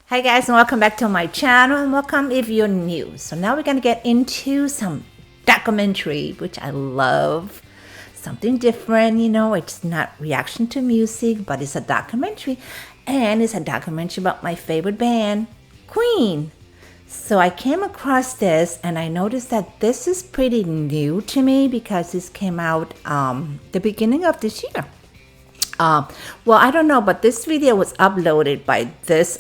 Hi guys, and welcome back to my channel, and welcome if you're new. So now we're going to get into some documentary, which I love. Something different, it's not reaction to music, but it's a documentary, and it's a documentary about my favorite band, Queen. So I came across this and I noticed that this is pretty new to me because this came out the beginning of this year. Well, I don't know, but this video was uploaded by this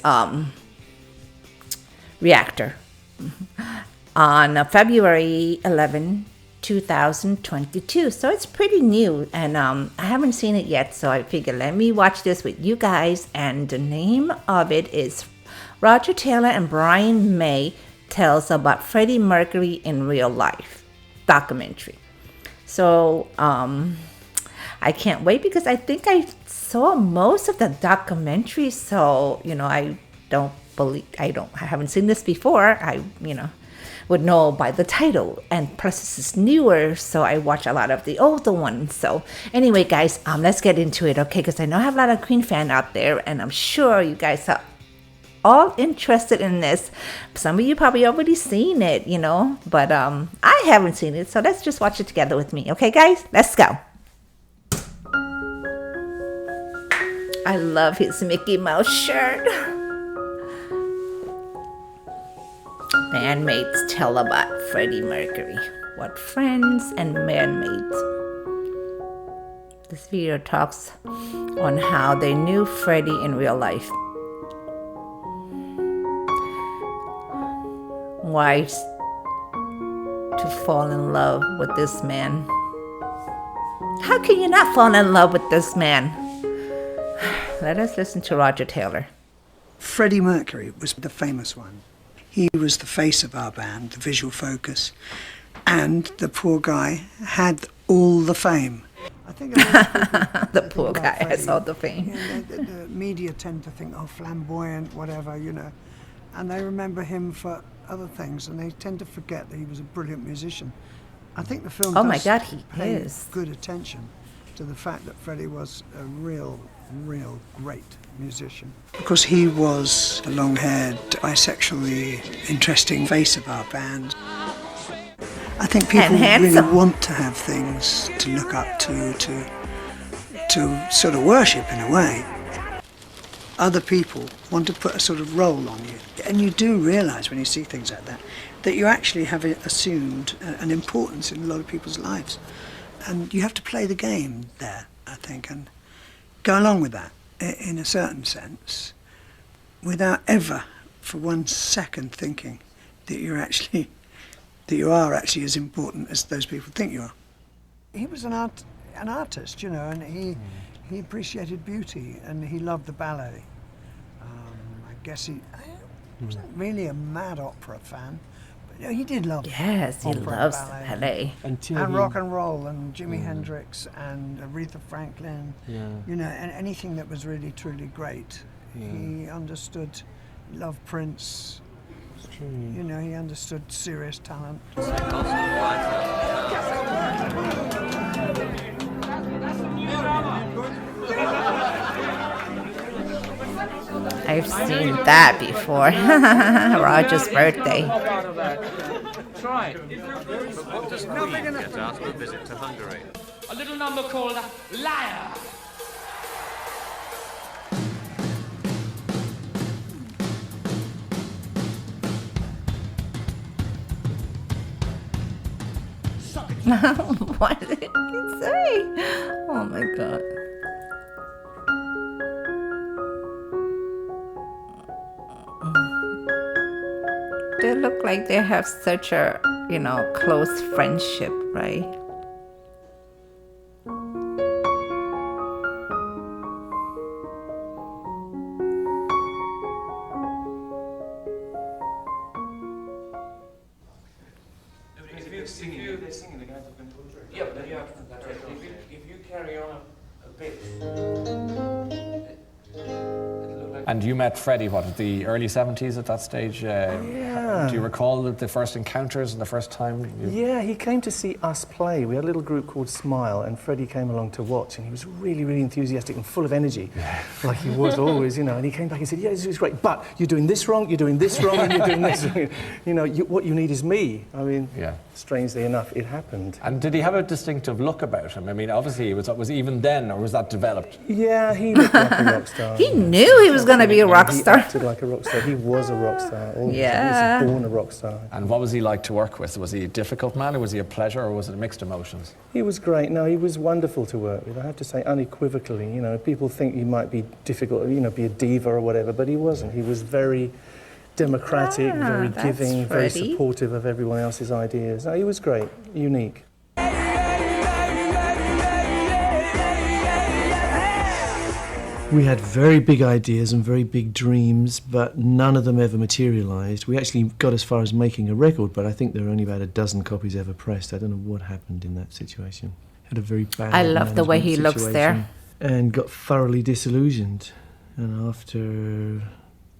reactor on February 11, 2022. So it's pretty new, and I haven't seen it yet, so I figured let me watch this with you guys. And the name of it is Roger Taylor and Brian May Tells About Freddie Mercury in Real Life documentary. So I can't wait because I think I saw most of the documentary. So I haven't seen this before. I would know by the title, and plus this is newer, so I watch a lot of the older ones. So anyway, guys, let's get into it, okay? Because I know I have a lot of Queen fan out there, and I'm sure you guys are all interested in this. Some of you probably already seen it, but I haven't seen it, so let's just watch it together with me, okay, guys? Let's go. I love his Mickey Mouse shirt. Bandmates tell about Freddie Mercury. What friends and bandmates. This video talks on how they knew Freddie in real life. Why to fall in love with this man. How can you not fall in love with this man? Let us listen to Roger Taylor. Freddie Mercury was the famous one. He was the face of our band, the visual focus, and the poor guy had all the fame. I think the poor guy has all the fame. The media tend to think, oh, flamboyant, whatever, and they remember him for other things, and they tend to forget that he was a brilliant musician. I think the film pays good attention to the fact that Freddie was a real great musician. Because he was the long-haired, bisexually interesting face of our band. I think people really want to have things to look up to sort of worship in a way. Other people want to put a sort of role on you. And you do realise when you see things like that you actually have assumed an importance in a lot of people's lives. And you have to play the game there, I think, and go along with that in a certain sense without ever for 1 second thinking that you are actually as important as those people think you are. He was an artist, and he appreciated beauty, and he loved the ballet. I guess he wasn't really a mad opera fan, but he did love Yes, he loves ballet. And rock and roll, and Jimi Hendrix, and Aretha Franklin, and anything that was really, truly great. He understood, he loved Prince, he understood serious talent. I've seen that before. Roger's birthday. Try it. But what does Queen get out of a visit to Hungary? A little number called Liar. What did he say? Oh my god. They look like they have such a, close friendship, right? They're singing, they're going to go into a drink. Yeah, but if you carry on a bit, it'll look like And you met Freddie, what, at the early 70s at that stage? Yeah. Do you recall the first encounters and the first time? Yeah, he came to see us play. We had a little group called Smile, and Freddie came along to watch, and he was really, really enthusiastic and full of energy, like he was always, you know. And he came back and said, yeah, this is great, but you're doing this wrong, you're doing this wrong, and you're doing this wrong. You know, what you need is me. I mean, strangely enough, it happened. And did he have a distinctive look about him? I mean, obviously, was he even then, or was that developed? Yeah, he looked like a rock star. He knew he was going to be a rock star. He acted like a rock star. He was a rock star. He was born a rock star. And what was he like to work with? Was he a difficult man, or was he a pleasure, or was it mixed emotions? He was great. No, he was wonderful to work with. I have to say, unequivocally. You know, people think he might be difficult, you know, be a diva or whatever, but he wasn't. He was very democratic, very giving, very supportive of everyone else's ideas. No, he was great, unique. We had very big ideas and very big dreams, but none of them ever materialised. We actually got as far as making a record, but I think there were only about a dozen copies ever pressed. I don't know what happened in that situation. Had a very bad I love the way he looks there. And got thoroughly disillusioned. And after a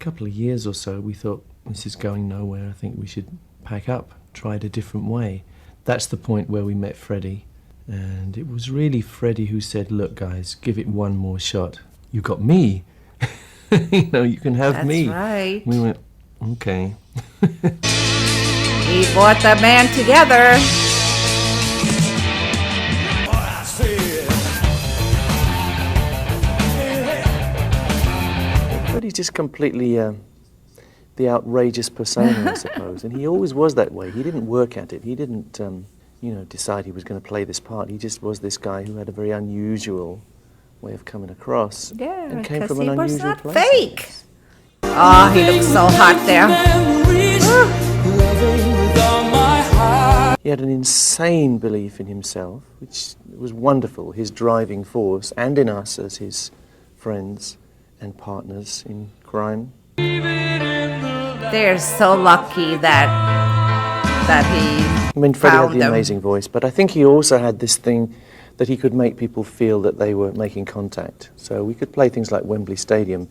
couple of years or so, we thought, this is going nowhere. I think we should pack up, try it a different way. That's the point where we met Freddie. And it was really Freddie who said, look, guys, give it one more shot. You got me. You know, you can have me. That's right. We went, okay. We brought the band together. Freddie's just completely the outrageous persona, I suppose. And he always was that way. He didn't work at it. He didn't, you know, decide he was going to play this part. He just was this guy who had a very unusual way of coming across. Yeah, and came because from he an was unusual not place. fake. Oh, he looks so hot there. He had an insane belief in himself, which was wonderful, his driving force, and in us as his friends and partners in crime. They're so lucky that he I mean, Freddie had found the them. amazing voice, but I think he also had this thing that he could make people feel that they were making contact. So we could play things like Wembley Stadium,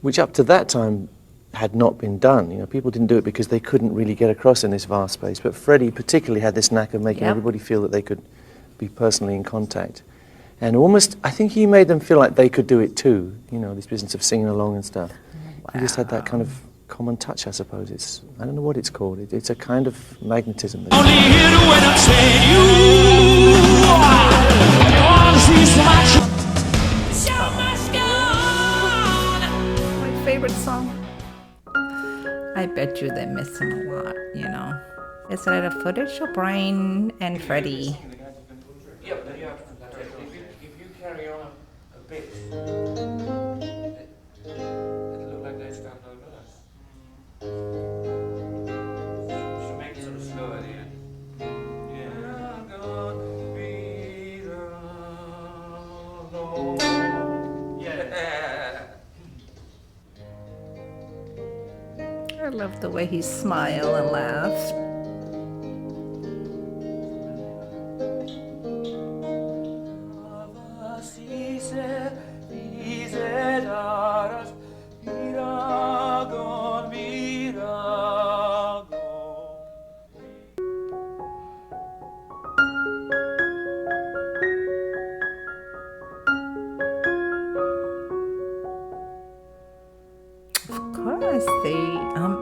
which up to that time had not been done. You know, people didn't do it because they couldn't really get across in this vast space. But Freddie particularly had this knack of making everybody feel that they could be personally in contact. And almost, I think he made them feel like they could do it too. You know, this business of singing along and stuff. Wow. He just had that kind of common touch, I suppose. It's, I don't know what it's called. It's a kind of magnetism. Only here when I'm saying you wanna see so much. My favorite song. I bet you they miss him a lot, you know. Is it a footage of Brian and Freddie? Yeah, but if you carry on a bit, it'll look like they stand over us. So make it sort of slow at the end. Yeah, gonna be alone. Yeah. I love the way he smiles and laughs.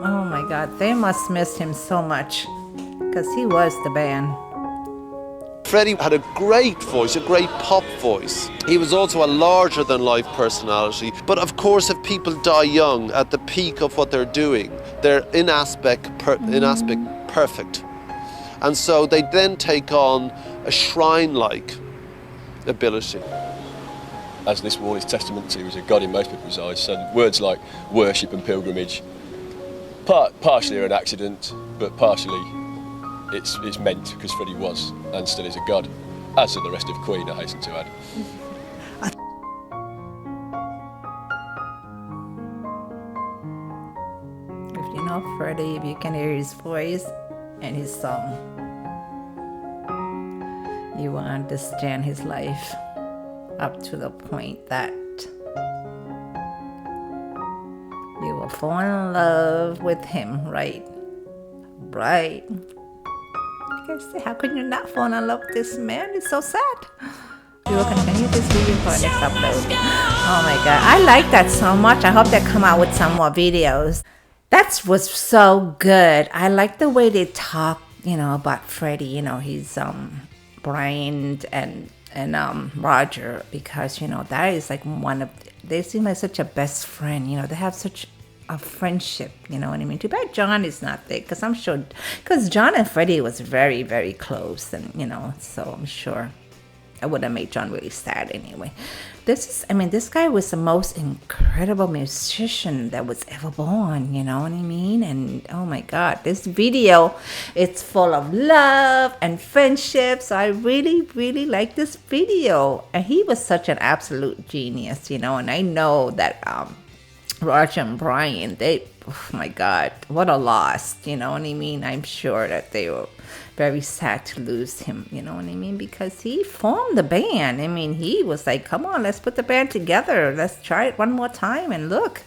Oh my God, they must miss him so much because he was the band. Freddie had a great voice, a great pop voice. He was also a larger-than-life personality. But of course, if people die young at the peak of what they're doing, they're in aspect perfect. And so they then take on a shrine-like ability. As this wall is testament to, he was a god in most people's eyes. So words like worship and pilgrimage, partially are an accident, but partially it's meant because Freddie was and still is a god, as are the rest of Queen, I hasten to add. If you know Freddie, if you can hear his voice and his song, you will understand his life up to the point that fall in love with him, right? Right. You guys say, how can you not fall in love with this man? It's so sad. We will continue this video for our next upload. Oh my god, I like that so much. I hope they come out with some more videos. That was so good. I like the way they talk, about Freddie. He's Brian and Roger, because that is like they seem like such a best friend. They have such a friendship, you know what I mean? Too bad John is not there, because I'm sure, because John and Freddie was very, very close, and so I'm sure I would have made John really sad anyway. This guy was the most incredible musician that was ever born, you know what I mean? And oh my god, this video, it's full of love and friendship, so I really, really like this video. And he was such an absolute genius, and I know that Roger and Brian, oh my god, what a loss, you know what I mean? I'm sure that they were very sad to lose him, you know what I mean? Because he formed the band. He was like, come on, let's put the band together. Let's try it one more time. And look,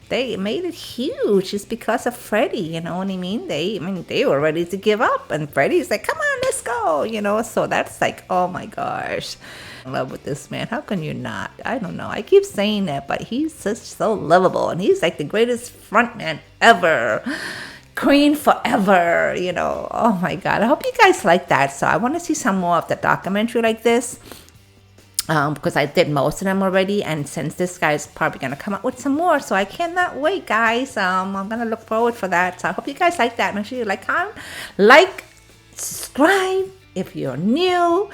they made it huge. It's because of Freddie, you know what I mean? They were ready to give up. And Freddie's like, come on, let's go, So that's like, oh my gosh. In love with this man. How can you not? I don't know. I keep saying that, but he's so lovable. And he's like the greatest frontman ever. Queen forever, Oh my god. I hope you guys like that. So I want to see some more of the documentary like this. Because I did most of them already. And since this guy is probably going to come up with some more. So I cannot wait, guys. I'm going to look forward for that. So I hope you guys like that. Make sure you like, subscribe if you're new.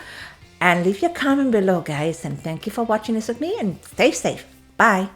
And leave your comment below, guys. And thank you for watching this with me. And stay safe. Bye.